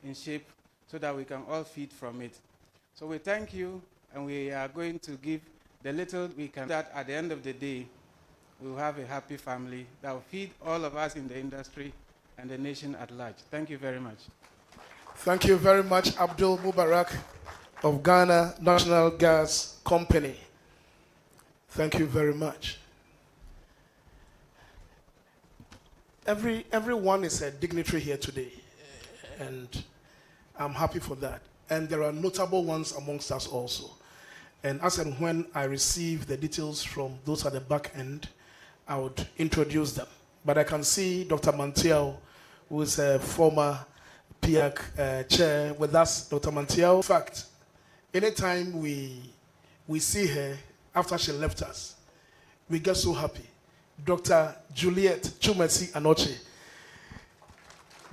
in shape so that we can all feed from it. So we thank you, and we are going to give the little we can, that at the end of the day, we'll have a happy family that will feed all of us in the industry and the nation at large. Thank you very much. Thank you very much, Abdul Mubarak of Ghana National Gas Company. Thank you very much. Everyone is a dignitary here today, and I'm happy for that. And there are notable ones amongst us also. And as and when I receive the details from those at the back end, I would introduce them. But I can see Dr. Mantiao, who is a former PIAC chair with us. Dr. Mantiao, in fact, anytime we see her after she left us, we get so happy. Dr. Juliet Chumesi Anoche.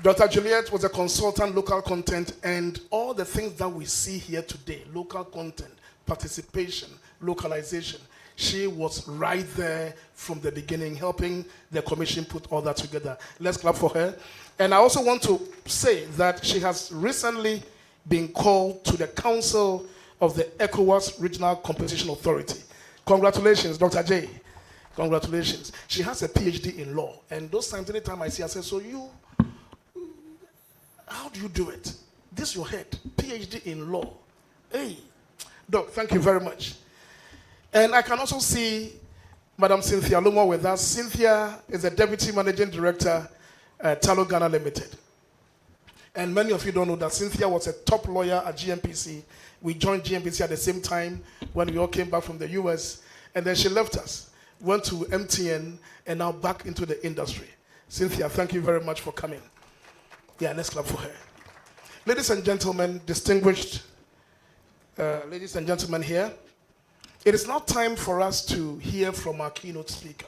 Dr. Juliet was a consultant, local content, and all the things that we see here today, local content, participation, localization, she was right there from the beginning, helping the commission put all that together. Let's clap for her. And I also want to say that she has recently been called to the Council of the ECOWAS Regional Competition Authority. Congratulations, Dr. J. Congratulations. She has a PhD in law. And those times, anytime I see her, I say, so you, how do you do it? This is your head, PhD in law. Hey, Doc, thank you very much. And I can also see Madam Cynthia Lumo with us. Cynthia is the Deputy Managing Director at Talo Ghana Limited. And many of you don't know that Cynthia was a top lawyer at GMPC. We joined GMPC at the same time when we all came back from the US. And then she left us, went to MTN, and now back into the industry. Cynthia, thank you very much for coming. Yeah, let's clap for her. Ladies and gentlemen, distinguished ladies and gentlemen here, it is now time for us to hear from our keynote speaker.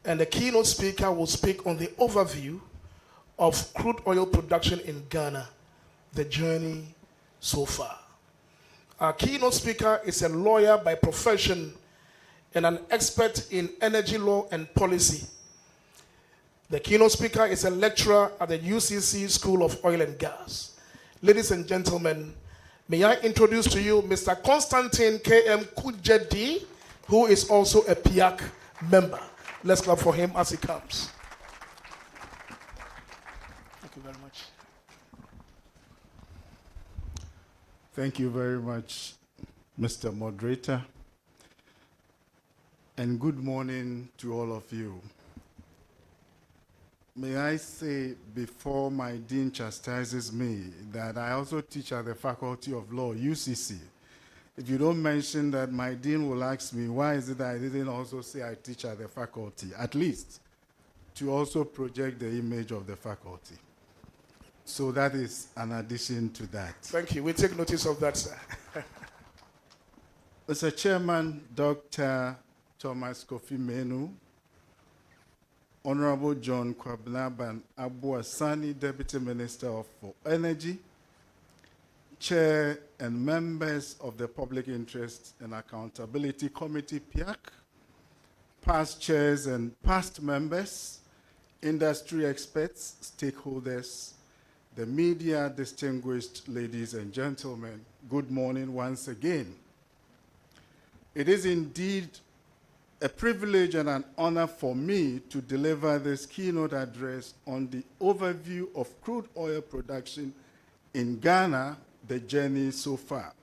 And the keynote speaker will speak on the overview of crude oil production in Ghana, the journey so far. Our keynote speaker is a lawyer by profession and an expert in energy law and policy. The keynote speaker is a lecturer at the UCC School of Oil and Gas. Ladies and gentlemen, may I introduce to you Mr. Constantine K.M. Kujedi, who is also a PIAC member. Let's clap for him as he comes. Thank you very much. Thank you very much, Mr. Moderator. And good morning to all of you. May I say, before my dean chastises me, that I also teach at the Faculty of Law, UCC. If you don't mention that, my dean will ask me, why is it that I didn't also say I teach at the faculty, at least to also project the image of the faculty. So that is an addition to that. Thank you. We take notice of that, sir. Mr. Chairman, Dr. Thomas Kofi Menu, Honorable John Kwabnaban Abuasani, Deputy Minister for Energy, Chair and members of the Public Interest and Accountability Committee, PIAC, past chairs and past members, industry experts, stakeholders, the media, distinguished ladies and gentlemen, good morning once again. It is indeed a privilege and an honor for me to deliver this keynote address on the overview of crude oil production in Ghana, the journey so far.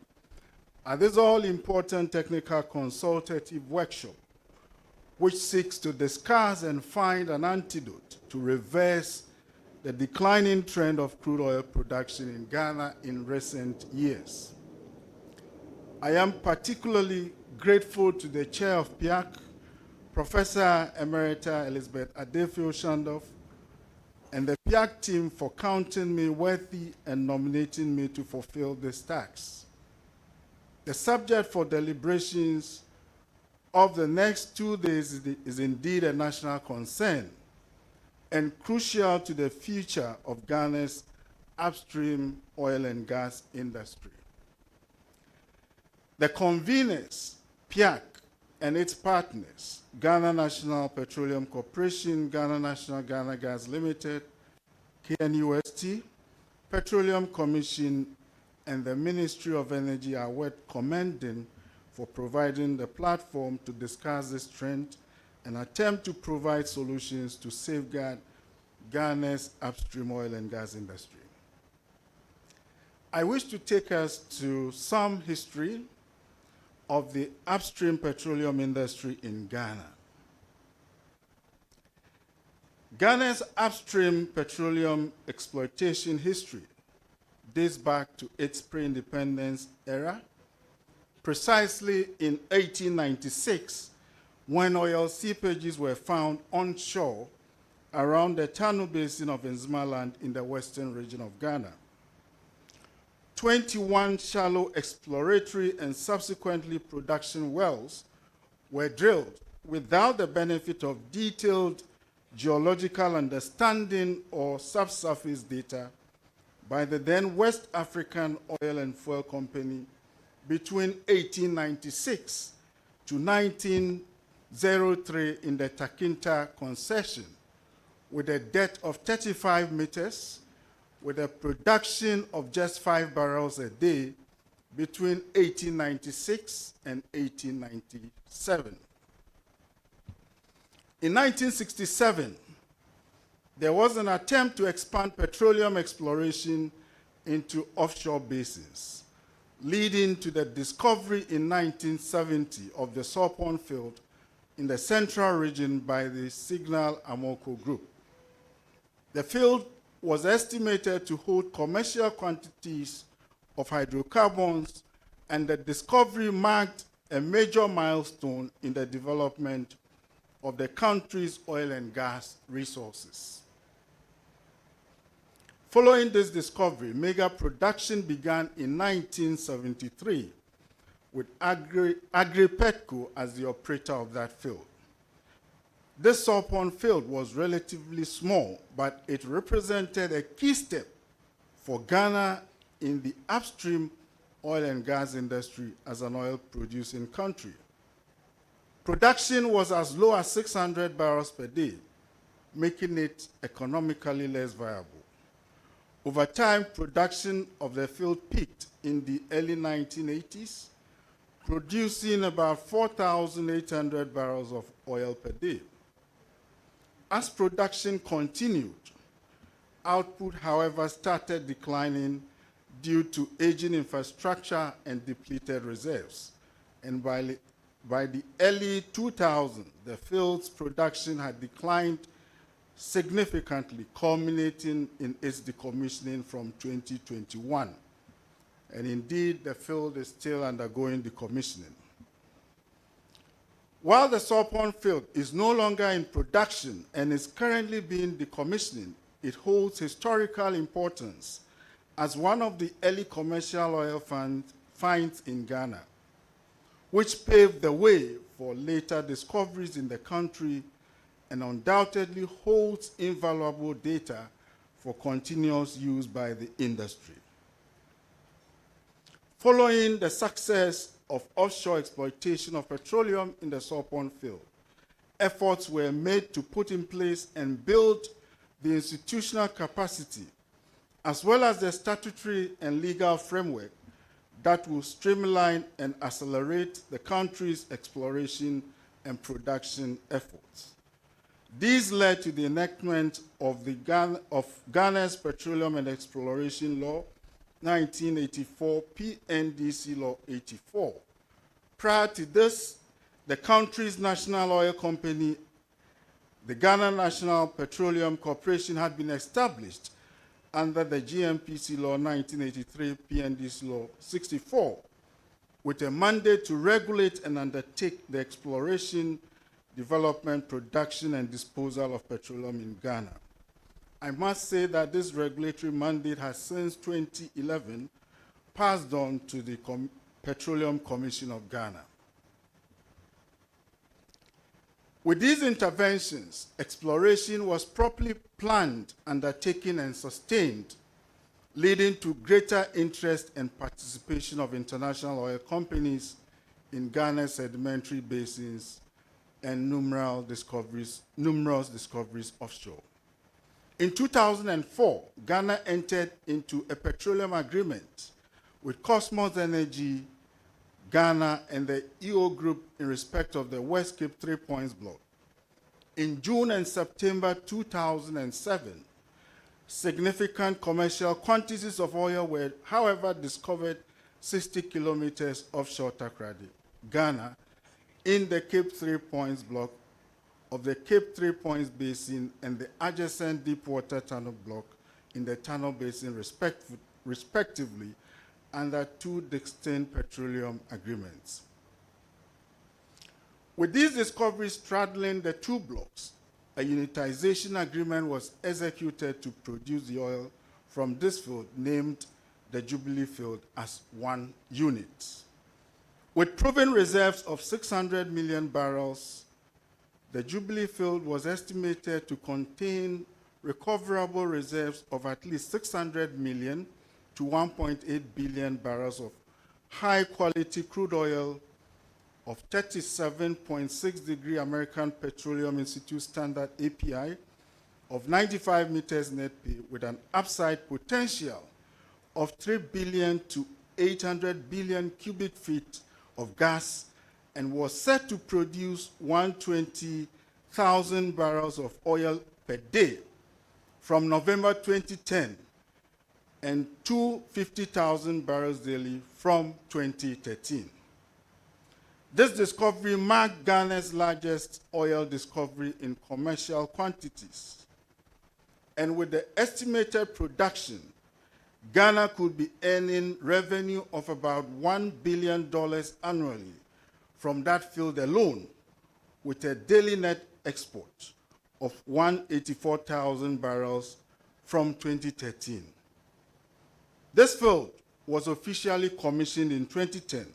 At this all-important technical consultative workshop, which seeks to discuss and find an antidote to reverse the declining trend of crude oil production in Ghana in recent years. I am particularly grateful to the chair of PIAC, Professor Emerita Elizabeth Adefio-Shandorf, and the PIAC team for counting me worthy and nominating me to fulfill this task. The subject for deliberations of the next 2 days is indeed a national concern and crucial to the future of Ghana's upstream oil and gas industry. The conveners, PIAC, and its partners, Ghana National Petroleum Corporation, Ghana National Ghana Gas Limited, KNUST, Petroleum Commission, and the Ministry of Energy are worth commending for providing the platform to discuss this trend and attempt to provide solutions to safeguard Ghana's upstream oil and gas industry. I wish to take us to some history of the upstream petroleum industry in Ghana. Ghana's upstream petroleum exploitation history dates back to its pre-independence era, precisely in 1896, when oil seepages were found onshore around the Tano Basin of Nzimaland in the western region of Ghana. 21 shallow exploratory and subsequently production wells were drilled without the benefit of detailed geological understanding or subsurface data by the then West African Oil and Fuel Company between 1896 to 1903 in the Takinta concession, with a depth of 35 meters, with a production of just 5 barrels a day between 1896 and 1897. In 1967, there was an attempt to expand petroleum exploration into offshore basins, leading to the discovery in 1970 of the Sorpon field in the central region by the Signal Amoco Group. The field was estimated to hold commercial quantities of hydrocarbons, and the discovery marked a major milestone in the development of the country's oil and gas resources. Following this discovery, mega production began in 1973 with Agripetco as the operator of that field. This Sorpon field was relatively small, but it represented a key step for Ghana in the upstream oil and gas industry as an oil-producing country. Production was as low as 600 barrels per day, making it economically less viable. Over time, production of the field peaked in the early 1980s, producing about 4,800 barrels of oil per day. As production continued, output, however, started declining due to aging infrastructure and depleted reserves. And by the early 2000s, the field's production had declined significantly, culminating in its decommissioning from 2021. And indeed, the field is still undergoing decommissioning. While the Sorpon field is no longer in production and is currently being decommissioned, it holds historical importance as one of the early commercial oil finds in Ghana, which paved the way for later discoveries in the country and undoubtedly holds invaluable data for continuous use by the industry. Following the success of offshore exploitation of petroleum in the Sorpon field, efforts were made to put in place and build the institutional capacity, as well as the statutory and legal framework that will streamline and accelerate the country's exploration and production efforts. These led to the enactment of Ghana's Petroleum and Exploration Law, 1984, PNDC Law 84. Prior to this, the country's national oil company, the Ghana National Petroleum Corporation, had been established under the GMPC Law 1983, PNDC Law 64, with a mandate to regulate and undertake the exploration, development, production, and disposal of petroleum in Ghana. I must say that this regulatory mandate has since 2011 passed on to the Petroleum Commission of Ghana. With these interventions, exploration was properly planned, undertaken, and sustained, leading to greater interest and participation of international oil companies in Ghana's sedimentary basins and numerous discoveries offshore. In 2004, Ghana entered into a petroleum agreement with Cosmos Energy Ghana and the EO Group in respect of the West Cape 3 Points block. In June and September 2007, significant commercial quantities of oil were, however, discovered 60 kilometers offshore Takoradi, Ghana, in the Cape Three Points block of the Cape Three Points Basin and the adjacent Deepwater Tunnel block in the Tunnel Basin, respectively, under two distinct petroleum agreements. With these discoveries straddling the two blocks, a unitization agreement was executed to produce the oil from this field, named the Jubilee Field, as one unit. With proven reserves of 600 million barrels, the Jubilee Field was estimated to contain recoverable reserves of at least 600 million to 1.8 billion barrels of high-quality crude oil of 37.6 degree American Petroleum Institute standard API of 95 meters net pay, with an upside potential of 3 billion to 800 billion cubic feet of gas, and was set to produce 120,000 barrels of oil per day from November 2010 and 250,000 barrels daily from 2013. This discovery marked Ghana's largest oil discovery in commercial quantities. And with the estimated production, Ghana could be earning revenue of about $1 billion annually from that field alone, with a daily net export of 184,000 barrels from 2013. This field was officially commissioned in 2010,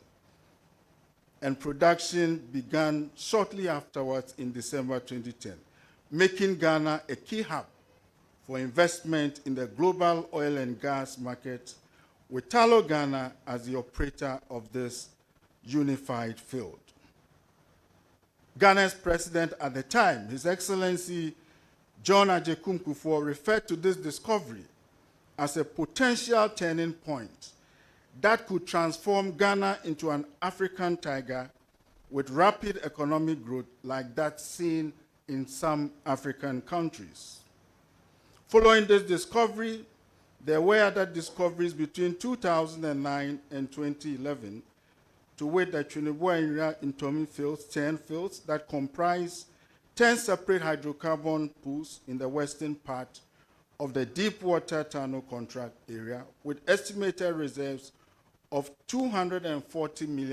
and production began shortly afterwards in December 2010, making Ghana a key hub for investment in the global oil and gas market, with Tullow Ghana as the operator of this unified field. Ghana's president at the time, His Excellency John Agyekum Kufuor, referred to this discovery as a potential turning point that could transform Ghana into an African tiger with rapid economic growth like that seen in some African countries. Following this discovery, there were other discoveries between 2009 and 2011, to wit the Chunibwa and Ntomi fields, 10 fields that comprise 10 separate hydrocarbon pools in the western part of the Deepwater Tunnel contract area, with estimated reserves of 240 million